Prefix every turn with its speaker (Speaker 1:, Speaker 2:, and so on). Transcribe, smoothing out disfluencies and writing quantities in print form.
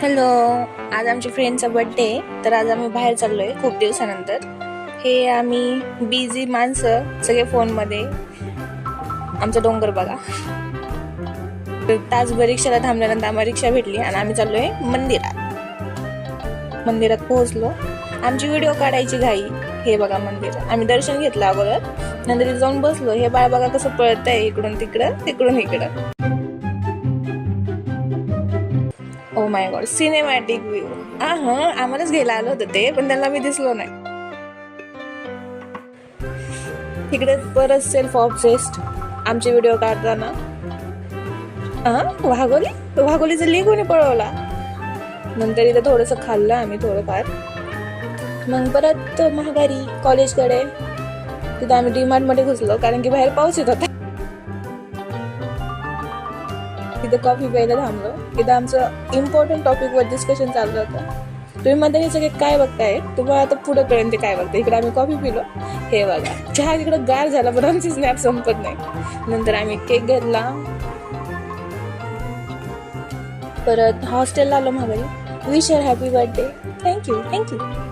Speaker 1: Hello, आज आमच्या फ्रेंडचा birthday, तर आज आम्ही बाहेर चाललोय खूप दिवसानंतर. हे आम्ही बिझी माणसं सगळे फोनमध्ये. आमचा डोंगर बघा. तासभर रिक्षाला थांबल्यानंतर आम्हाला रिक्षा भेटली आणि आम्ही चाललोय मंदिरात पोहोचलो. आमची व्हिडिओ काढायची घाई. हे बघा मंदिर. आम्ही दर्शन घेतलं अगोदर, नंतर तिथे जाऊन बसलो. हे बाळ बघा कसं पळतंय इकडून तिकडं तिकडून इकडं. Oh my God, cinematic view. आम्हालाच घ्यायला आलं होतं ते, पण त्यांना मी दिसलो नाही. तिकडे परत सेल्फ ऑब्सेस्ड आमचे व्हिडिओ काढताना. वाघोलीचं लिंक कोणी पळवला. नंतर इथं थोडंसं खाल्लं आम्ही थोडंफार. मग परत महागारी कॉलेजकडे. तिथं आम्ही डीमार्ट मध्ये घुसलो कारण की बाहेर पाऊस येत होता. तिथं कॉफी प्यायला थांबलो. तिथं आमचं इम्पॉर्टंट टॉपिक वर डिस्कशन चाललं होतं. तुम्ही मध्ये सगळे काय बघताय, तुम्हाला आता पुढे कळेल ते काय बघताय. इकडे आम्ही कॉफी पिलो. हे बघा, चहा तिकडे गार झाला पण आमची स्नॅप संपत नाही. नंतर आम्ही केक घेतला. परत हॉस्टेलला आलो महागारी. Wish her happy birthday. Thank you.